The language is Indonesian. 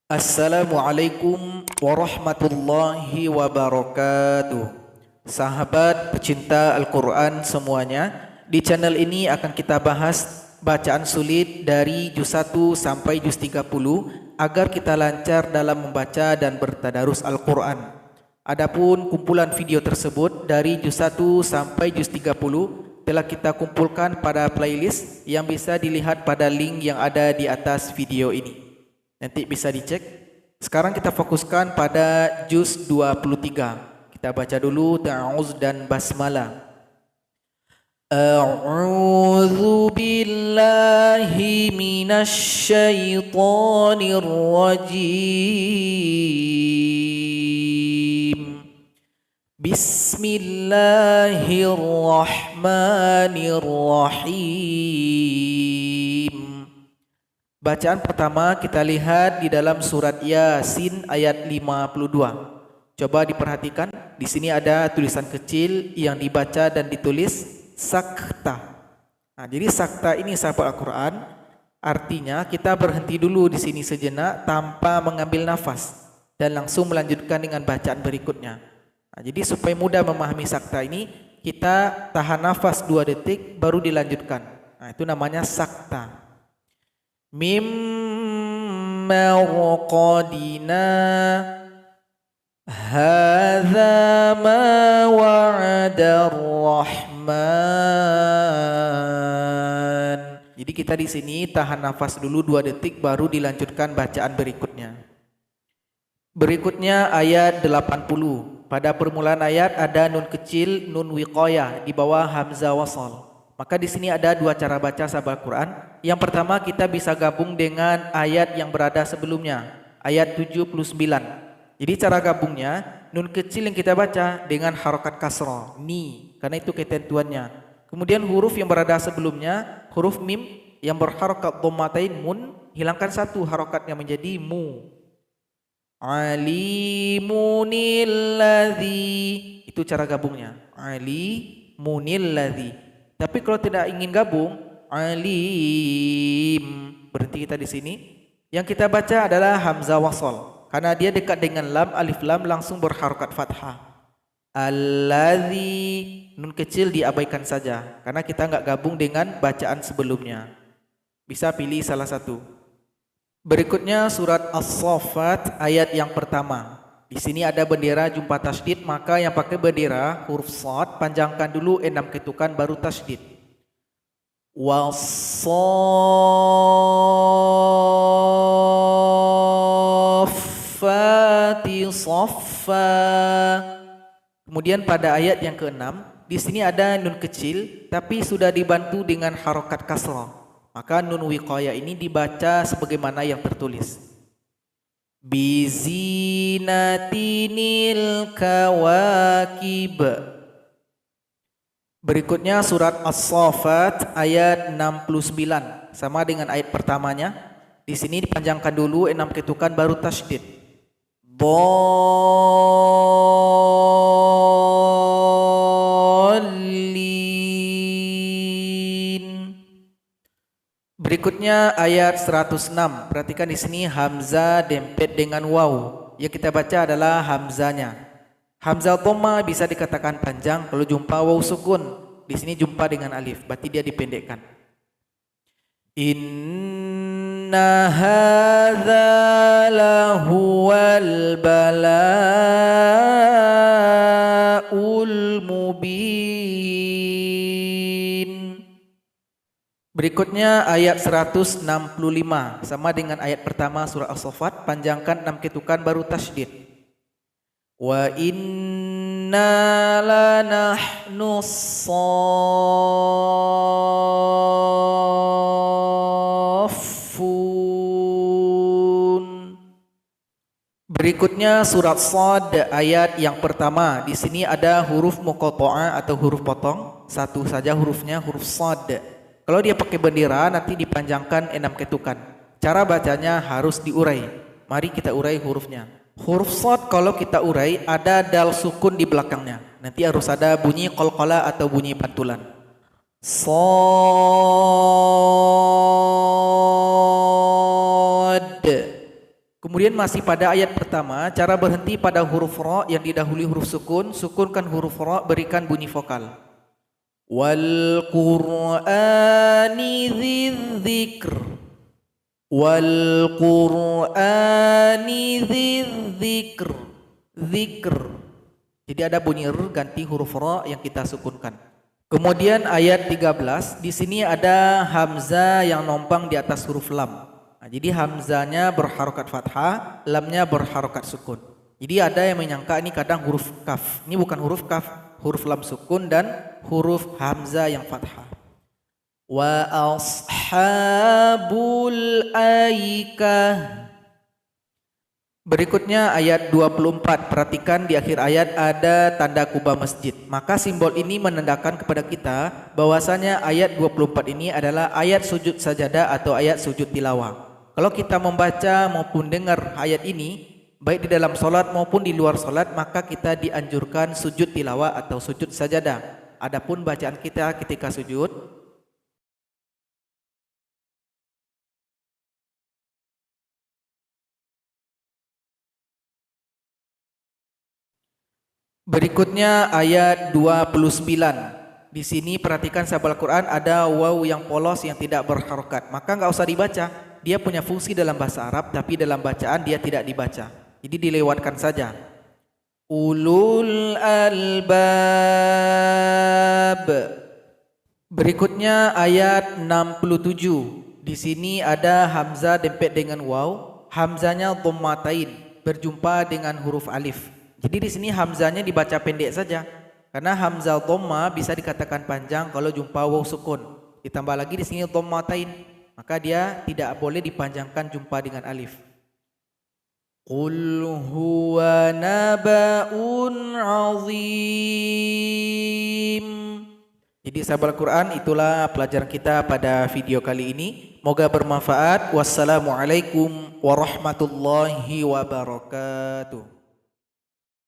Assalamualaikum warahmatullahi wabarakatuh. Sahabat pecinta Al-Quran semuanya, di channel ini akan kita bahas bacaan sulit dari juz 1 sampai juz 30 agar kita lancar dalam membaca dan bertadarus Al-Quran. Adapun kumpulan video tersebut dari juz 1 sampai juz 30 telah kita kumpulkan pada playlist yang bisa dilihat pada link yang ada di atas video ini. Nanti bisa dicek. Sekarang kita fokuskan pada juz 23. Kita baca dulu ta'awuz dan basmalah. A'udzu billahi minasy syaithanir rajim. Bismillahirrahmanirrahim. Bacaan pertama kita lihat di dalam surat Yasin ayat 52. Coba diperhatikan, di sini ada tulisan kecil yang dibaca dan ditulis sakta. Nah, jadi sakta ini sahabat Al-Quran, artinya kita berhenti dulu di sini sejenak tanpa mengambil nafas dan langsung melanjutkan dengan bacaan berikutnya. Nah, jadi supaya mudah memahami sakta ini, kita tahan nafas 2 detik baru dilanjutkan. Nah, itu namanya sakta. Mimma waqadina hadza ma wa'ada ar-rahman. Jadi kita di sini tahan nafas dulu 2 detik baru dilanjutkan bacaan berikutnya. Berikutnya ayat 80. Pada permulaan ayat ada nun kecil, nun wiqayah di bawah hamzah wasal. Maka di sini ada 2 cara baca sahabat Quran. Yang pertama kita bisa gabung dengan ayat yang berada sebelumnya, ayat 79. Jadi cara gabungnya, nun kecil yang kita baca dengan harokat kasrah, ni, karena itu ketentuannya. Kemudian huruf yang berada sebelumnya, huruf mim yang berharokat dhammatain mun, hilangkan 1 harokatnya menjadi mu. Alimunilladzi, itu cara gabungnya. Alimunilladzi. Tapi kalau tidak ingin gabung, alim, berhenti kita di sini. Yang kita baca adalah hamzah wasal, karena dia dekat dengan lam, alif lam langsung berharokat fathah. Alladzi, nun kecil diabaikan saja, karena kita enggak gabung dengan bacaan sebelumnya. Bisa pilih salah satu. Berikutnya surat As-Saffat ayat yang pertama. Di sini ada bendera jumpa tasydid, maka yang pakai bendera huruf shad panjangkan dulu 6 ketukan baru tasydid. Was-saffati saffa. Kemudian pada ayat yang ke-6, di sini ada nun kecil tapi sudah dibantu dengan harokat kasrah. Maka nun wiqayah ini dibaca sebagaimana yang tertulis. Bizinatinil kawakib. Berikutnya surat As-Saffat ayat 69, sama dengan ayat pertamanya. Di sini dipanjangkan dulu 6 ketukan baru tasydid. Berikutnya ayat 106. Perhatikan di sini hamzah dempet dengan waw. Yang kita baca adalah hamzanya. Hamzah dhamma bisa dikatakan panjang kalau jumpa waw sukun. Di sini jumpa dengan alif, berarti dia dipendekkan. Inna hadza lahuwal bala'ul mubin. Berikutnya ayat 165, sama dengan ayat pertama surah As-Saffat, panjangkan 6 ketukan baru tasydid. Wa inna lanahnu saffun. Berikutnya surat Shad ayat yang pertama. Di sini ada huruf muqatta'ah atau huruf potong, satu saja hurufnya, huruf Shad. Kalau dia pakai bendera nanti dipanjangkan 6 ketukan. Cara bacanya harus diurai. Mari kita urai hurufnya. Huruf shad kalau kita urai ada dal sukun di belakangnya. Nanti harus ada bunyi qalqalah atau bunyi pantulan. Shad. Kemudian masih pada ayat pertama, cara berhenti pada huruf ra yang didahului huruf sukun, sukunkan huruf ra, berikan bunyi vokal. Wal Qur'ani dzidzikr. Wal Qur'ani dzidzikr. Zikr. Jadi ada bunyi r ganti huruf ra yang kita sukunkan. Kemudian ayat 13, di sini ada hamzah yang nompang di atas huruf lam. Nah, jadi hamzahnya berharokat fathah, lamnya berharokat sukun. Jadi ada yang menyangka ini kadang huruf kaf. Ini bukan huruf kaf, huruf lam sukun dan huruf hamzah yang fathah. Wa ashabul aikah. Berikutnya ayat 24, perhatikan di akhir ayat ada tanda kubah masjid. Maka simbol ini menandakan kepada kita bahwasanya ayat 24 ini adalah ayat sujud sajadah atau ayat sujud tilawah. Kalau kita membaca maupun dengar ayat ini, baik di dalam solat maupun di luar solat, maka kita dianjurkan sujud tilawah atau sujud sajadah. Adapun bacaan kita ketika sujud, berikutnya ayat 29. Di sini perhatikan sahabat Al-Quran ada waw yang polos yang tidak berharokat. Maka nggak usah dibaca. Dia punya fungsi dalam bahasa Arab, tapi dalam bacaan dia tidak dibaca. Jadi dilewatkan saja. Ulul albab. Berikutnya ayat 67. Di sini ada hamzah dempet dengan waw. Hamzahnya dhammatain berjumpa dengan huruf alif. Jadi di sini hamzahnya dibaca pendek saja. Karena hamzah dhamma bisa dikatakan panjang kalau jumpa waw sukun. Ditambah lagi di sini dhammatain, maka dia tidak boleh dipanjangkan jumpa dengan alif. Qul huwa naba'un azim. Jadi sahabat Al-Quran, itulah pelajaran kita pada video kali ini. Moga bermanfaat. Wassalamualaikum warahmatullahi wabarakatuh.